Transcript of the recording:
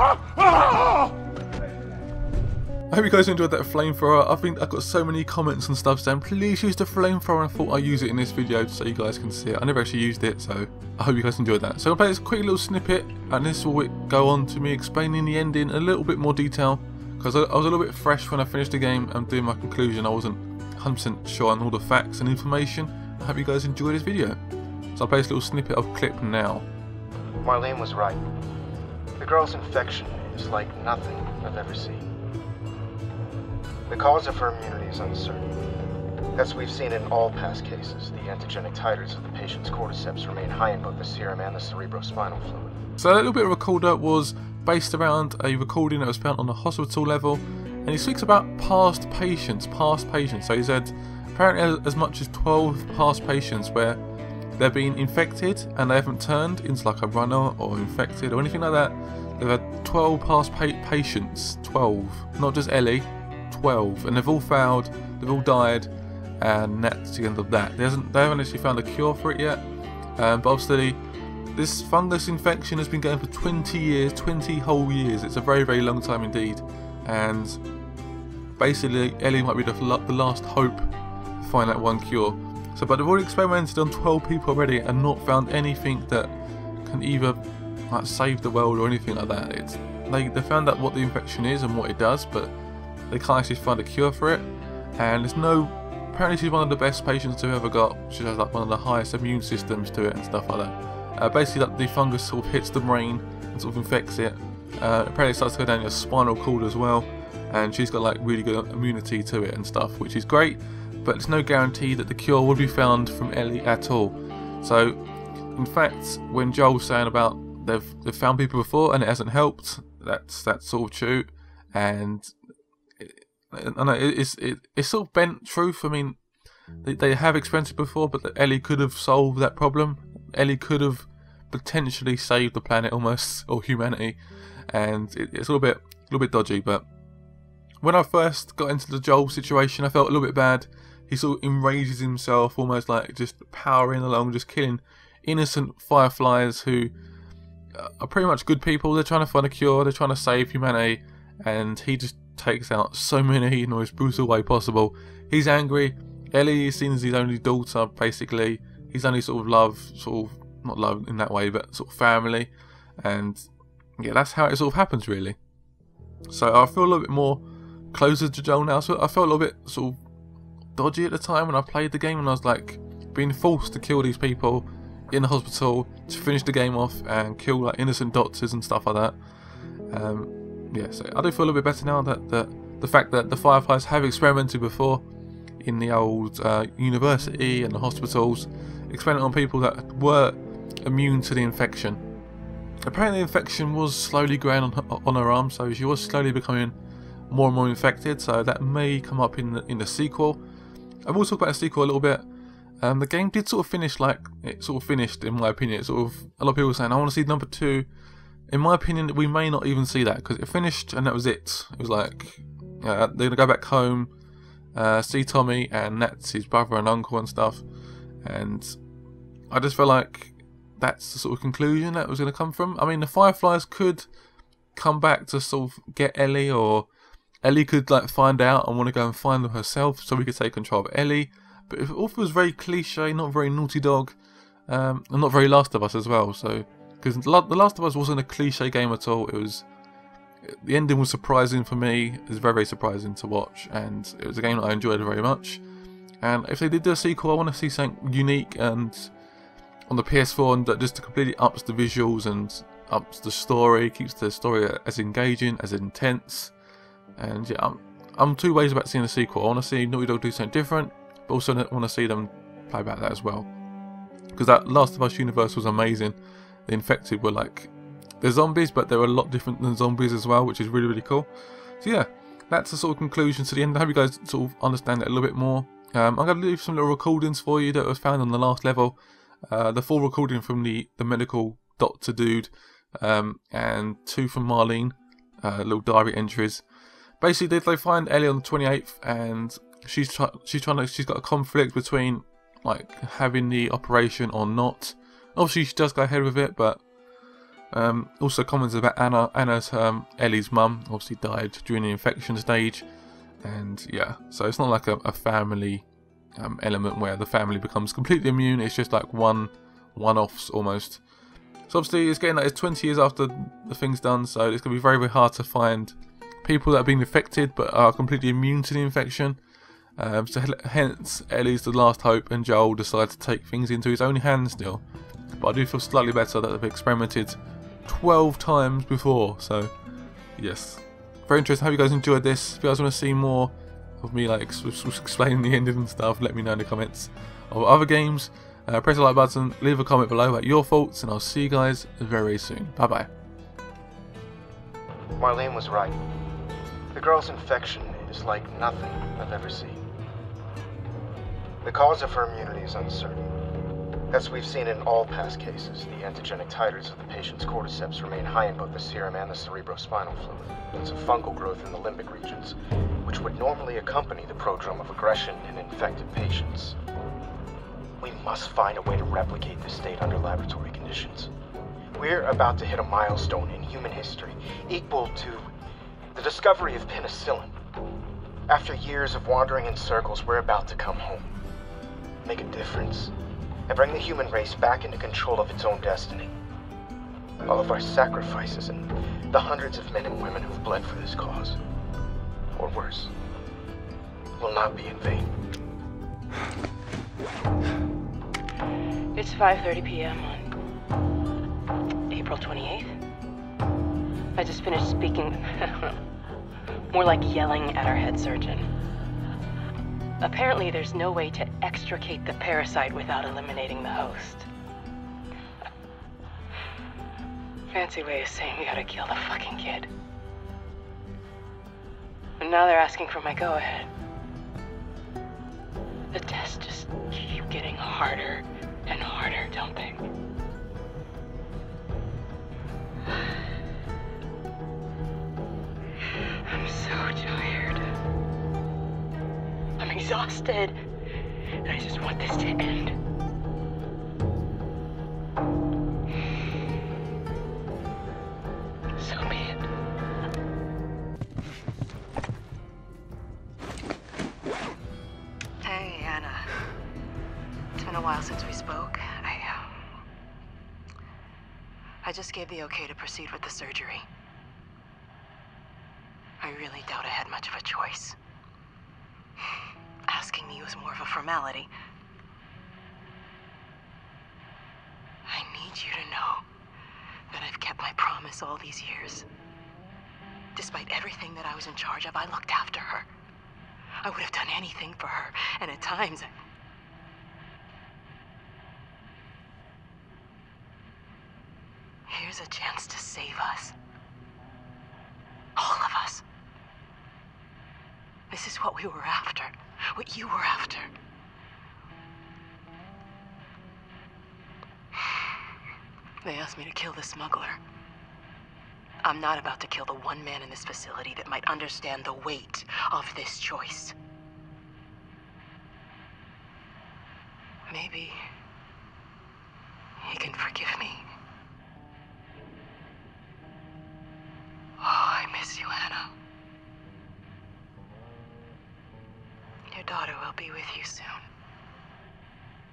I hope you guys enjoyed that flamethrower. I think I got so many comments and stuff saying please use the flamethrower, and I thought I'd use it in this video so you guys can see it. I never actually used it, so I hope you guys enjoyed that. So I'll play this quick little snippet, and this will go on to me explaining the ending in a little bit more detail, because I was a little bit fresh when I finished the game and doing my conclusion. I wasn't 100% sure on all the facts and information. I hope you guys enjoy this video. So I'll play this little snippet of clip now. Marlene was right. The girl's infection is like nothing I've ever seen. The cause of her immunity is uncertain. As we've seen in all past cases, the antigenic titers of the patient's cordyceps remain high in both the serum and the cerebrospinal fluid. So that little bit of recorder was based around a recording that was found on the hospital level, and he speaks about past patients. So he said apparently as much as 12 past patients where they're being infected and they haven't turned into like a runner or infected or anything like that. They've had 12 past patients, 12, not just Ellie. 12, and they've all failed, they've all died, and that's the end of that. They haven't actually found a cure for it yet, but obviously this fungus infection has been going for 20 years, 20 whole years. It's a very, very long time indeed, and basically Ellie might be the last hope to find that one cure. So, but they've already experimented on 12 people already and not found anything that can either like save the world or anything like that. They found out what the infection is and what it does, but they can't actually find a cure for it, and apparently she's one of the best patients who've ever got. She has like one of the highest immune systems to it and stuff like that. Basically the fungus sort of hits the brain and sort of infects it. Apparently it starts to go down your spinal cord as well, and she's got like really good immunity to it and stuff, which is great, but there's no guarantee that the cure will be found from Ellie at all. So in fact, when Joel's saying about they've found people before and it hasn't helped, that's sort of true, and I know it's sort of bent truth. I mean, they have experimented before, but Ellie could have solved that problem. Ellie could have potentially saved the planet almost, or humanity, and it's a little bit dodgy. But when I first got into the Joel situation, I felt a little bit bad. He sort of enrages himself, almost like just powering along, just killing innocent fireflies who are pretty much good people. They're trying to find a cure, they're trying to save humanity, and he just takes out so many in the most brutal way possible. He's angry. Ellie is seen as his only daughter, basically. His only sort of love, not love in that way, but sort of family. And yeah, that's how it sort of happens, really. So I feel a little bit more closer to Joel now. So I felt a little bit sort of dodgy at the time when I played the game, and I was like being forced to kill these people in the hospital to finish the game off and kill like innocent doctors and stuff like that. Yeah, so I do feel a little bit better now that the fact that the Fireflies have experimented before in the old university and the hospitals, experimented on people that were immune to the infection. Apparently the infection was slowly growing on her arm, so she was slowly becoming more and more infected, so that may come up in the sequel. I will talk about the sequel a little bit. The game did sort of finish like it sort of finished, in my opinion. It sort of, a lot of people were saying I want to see number 2. In my opinion, we may not even see that, because it finished and that was it. It was like they're going to go back home, see Tommy, and that's his brother and uncle and stuff. And I just felt like that's the sort of conclusion that was going to come from. I mean, the Fireflies could come back to sort of get Ellie, or Ellie could like find out and want to go and find them herself so we could take control of Ellie. But if it all feels very cliche, not very Naughty Dog, and not very Last of Us as well, so... Because The Last of Us wasn't a cliche game at all. The ending was surprising for me. It was very, very surprising to watch, and it was a game that I enjoyed very much. And if they did do a sequel, I want to see something unique and on the PS4, and that just completely ups the visuals and ups the story, keeps the story as engaging, as intense. And yeah, I'm two ways about seeing a sequel. I want to see Naughty Dog do something different, but also I want to see them play about that as well. Because that Last of Us universe was amazing. The infected were like, they're zombies, but they're a lot different than zombies as well, which is really, really cool. So yeah, that's the sort of conclusion to the end. I hope you guys sort of understand it a little bit more. I'm going to leave some little recordings for you that was found on the last level. The full recording from the medical doctor dude, and 2 from Marlene, little diary entries. Basically, they find Ellie on the 28th, and she's got a conflict between like having the operation or not. Obviously, she does go ahead with it, but Also comments about Anna. Anna's Ellie's mum obviously died during the infection stage, and yeah, so it's not like a family element where the family becomes completely immune. It's just like one-offs almost. So obviously it's getting that it's 20 years after the thing's done, so it's going to be very, very hard to find people that have been infected but are completely immune to the infection. So hence Ellie's the last hope, and Joel decides to take things into his own hands still. But I do feel slightly better that they've experimented 12 times before, so yes. Very interesting. Hope you guys enjoyed this. If you guys want to see more of me like explaining the ending and stuff, let me know in the comments of other games. Press the like button, leave a comment below about your thoughts, and I'll see you guys very soon. Bye bye. Marlene was right. The girl's infection is like nothing I've ever seen. The cause of her immunity is uncertain. As we've seen in all past cases, the antigenic titers of the patient's cordyceps remain high in both the serum and the cerebrospinal fluid. It's a fungal growth in the limbic regions, which would normally accompany the prodrome of aggression in infected patients. We must find a way to replicate this state under laboratory conditions. We're about to hit a milestone in human history, equal to the discovery of penicillin. After years of wandering in circles, we're about to come home, make a difference, and bring the human race back into control of its own destiny. All of our sacrifices and the hundreds of men and women who've bled for this cause, or worse, will not be in vain. It's 5:30 p.m. on April 28th. I just finished speaking, more like yelling at our head surgeon. Apparently there's no way to extricate the parasite without eliminating the host. Fancy way of saying we gotta kill the fucking kid. And now they're asking for my go-ahead. The tests just keep getting harder and harder, don't they? I'm so tired. I'm exhausted. And I just want this to end. So be it. Hey, Anna. It's been a while since we spoke. I just gave the okay to proceed with the surgery. I really doubt I had much of a choice. Asking me was more of a formality. I need you to know that I've kept my promise all these years. Despite everything that I was in charge of, I looked after her. I would have done anything for her, and at times here's a chance to save us. All of us. This is what we were after. What you were after. They asked me to kill the smuggler. I'm not about to kill the one man in this facility that might understand the weight of this choice. Maybe he can forgive me. Oh, I miss you, Anna. Your daughter will be with you soon.